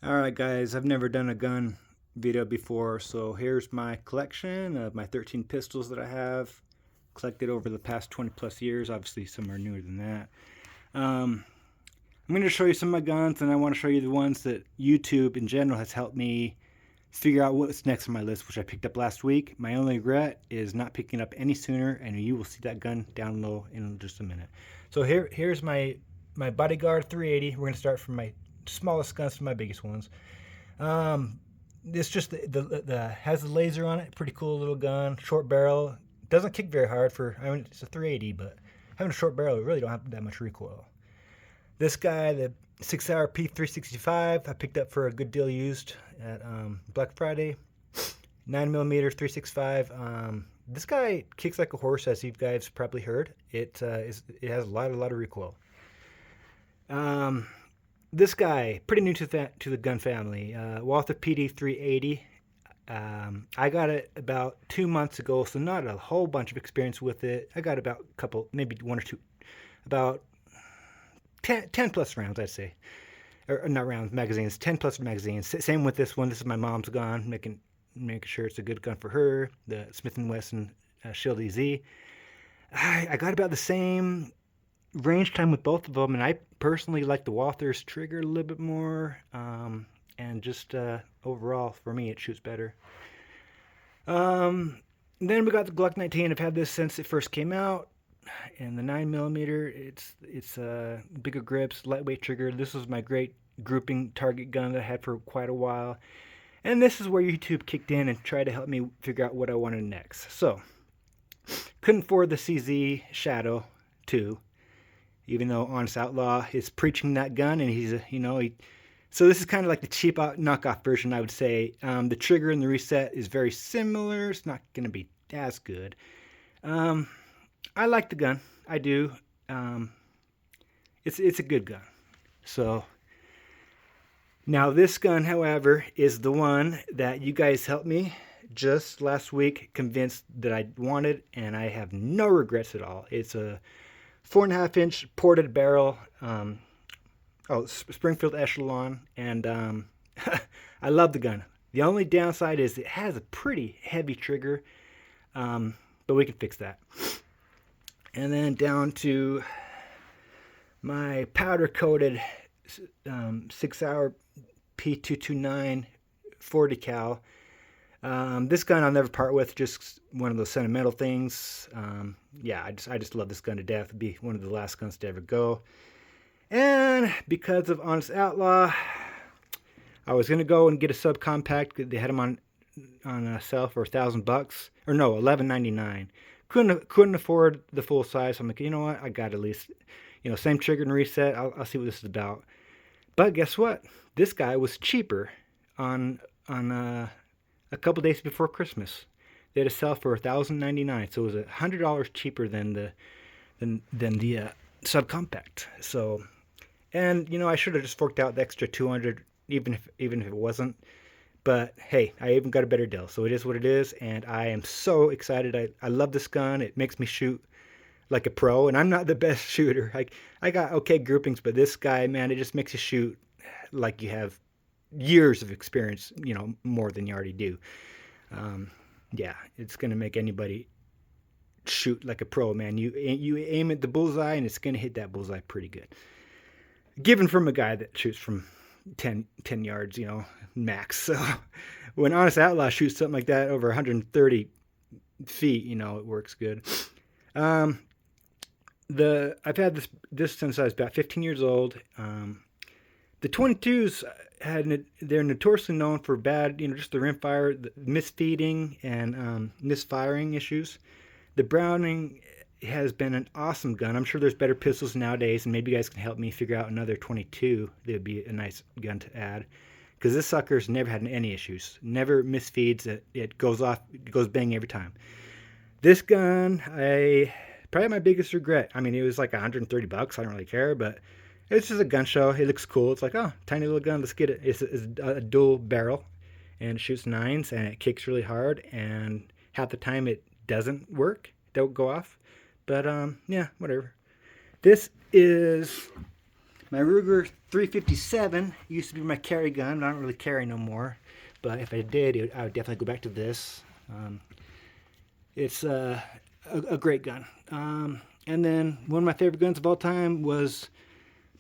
Alright guys, I've never done a gun video before, so here's my collection of my 13 pistols that I have collected over the past 20 plus years. Obviously some are newer than that. Um, I'm going to show you some of my guns, and I want to show you the ones that YouTube in general has helped me figure out what's next on my list, which I picked up last week. My only regret is not picking up any sooner, and you will see that gun down low in just a minute. So here's my Bodyguard 380. We're going to start from my smallest guns to my biggest ones. Um, it's just the has the laser on it. Pretty cool little gun, short barrel. Doesn't kick very hard for. I mean, it's a 380, but having a short barrel, you really don't have that much recoil. This guy, the 6-hour P365, I picked up for a good deal used at Black Friday. 9mm 365. This guy kicks like a horse, as you guys probably heard. It has a lot of recoil. Um, this guy, pretty new to the gun family. Walther PD 380. I got it about 2 months ago, so not a whole bunch of experience with it. I got about a couple, maybe one or two, about 10 plus rounds, I'd say. Or not rounds, magazines, 10 plus magazines. Same with this one. This is my mom's gun, making sure it's a good gun for her. The Smith & Wesson Shield EZ. I got about the same range time with both of them, and I personally like the Walther's trigger a little bit more, and just overall, for me, it shoots better. Then we got the Glock 19. I've had this since it first came out, and the 9mm. It's bigger grips, lightweight trigger. This was my great grouping target gun that I had for quite a while, and this is where YouTube kicked in and tried to help me figure out what I wanted next. So couldn't afford the CZ Shadow 2, even though Honest Outlaw is preaching that gun, and he's so this is kind of like the cheap knockoff version, I would say. The trigger and the reset is very similar. It's not going to be as good. I like the gun. I do. It's a good gun. So now this gun, however, is the one that you guys helped me just last week convinced that I wanted, and I have no regrets at all. It's a 4.5-inch ported barrel. Springfield Echelon, and I love the gun. The only downside is it has a pretty heavy trigger, but we can fix that. And then down to my powder-coated 6-hour P229 40 cal. This gun I'll never part with. Just one of those sentimental things. Yeah, I just love this gun to death. It'd be one of the last guns to ever go. And because of Honest Outlaw, I was gonna go and get a subcompact. They had them on sale for $1,000, or no, $11.99. Couldn't afford the full size. So I'm like, you know what? I got at least, same trigger and reset. I'll see what this is about. But guess what? This guy was cheaper on a couple days before Christmas. They had a sale for $1,099, so it was $100 cheaper than the subcompact. So, and I should have just forked out the extra 200, even if it wasn't. But hey, I even got a better deal, so it is what it is, and I am so excited. I love this gun. It makes me shoot like a pro, and I'm not the best shooter. I got okay groupings, but this guy, man, it just makes you shoot like you have years of experience, more than you already do. Yeah, it's gonna make anybody shoot like a pro, man. You aim at the bullseye, and it's gonna hit that bullseye pretty good. Given from a guy that shoots from 10 yards, max. So when Honest Outlaw shoots something like that over 130 feet, it works good. I've had this since I was about 15 years old. The 22s they're notoriously known for bad, just the rimfire, the misfeeding, and misfiring issues. The Browning has been an awesome gun. I'm sure there's better pistols nowadays, and maybe you guys can help me figure out another 22 that would be a nice gun to add. Because this sucker's never had any issues. Never misfeeds. It goes off, it goes bang every time. This gun, probably my biggest regret. I mean, it was like $130. I don't really care, but it's just a gun show. It looks cool. It's like, oh, tiny little gun. Let's get it. It's a dual barrel, and it shoots 9s, and it kicks really hard. And half the time it doesn't work. Don't go off. But yeah, whatever. This is My Ruger 357 used to be my carry gun. I don't really carry no more, but if I did, I would definitely go back to this. It's a great gun. And then one of my favorite guns of all time was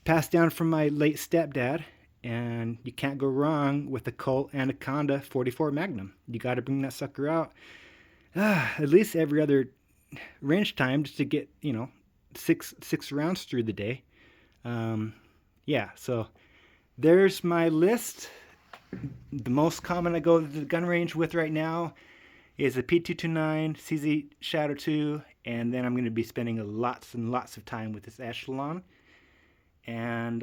passed down from my late stepdad, and you can't go wrong with the Colt Anaconda 44 Magnum. You got to bring that sucker out at least every other range time just to get, you know, six rounds through the day. Yeah, so there's my list. The most common I go to the gun range with right now is a P229 CZ Shadow 2, and then I'm going to be spending lots and lots of time with this Echelon. And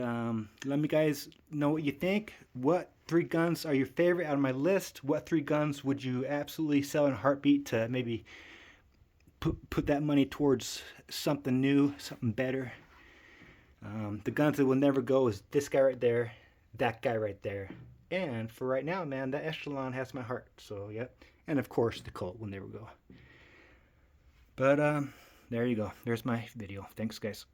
let me guys know what you think. What 3 guns are your favorite out of my list? What 3 guns would you absolutely sell in a heartbeat to maybe put that money towards something new, something better? The guns that will never go is this guy right there, that guy right there. And for right now, man, that Echelon has my heart. So, yep. And of course, the Colt will never go. But there you go. There's my video. Thanks, guys.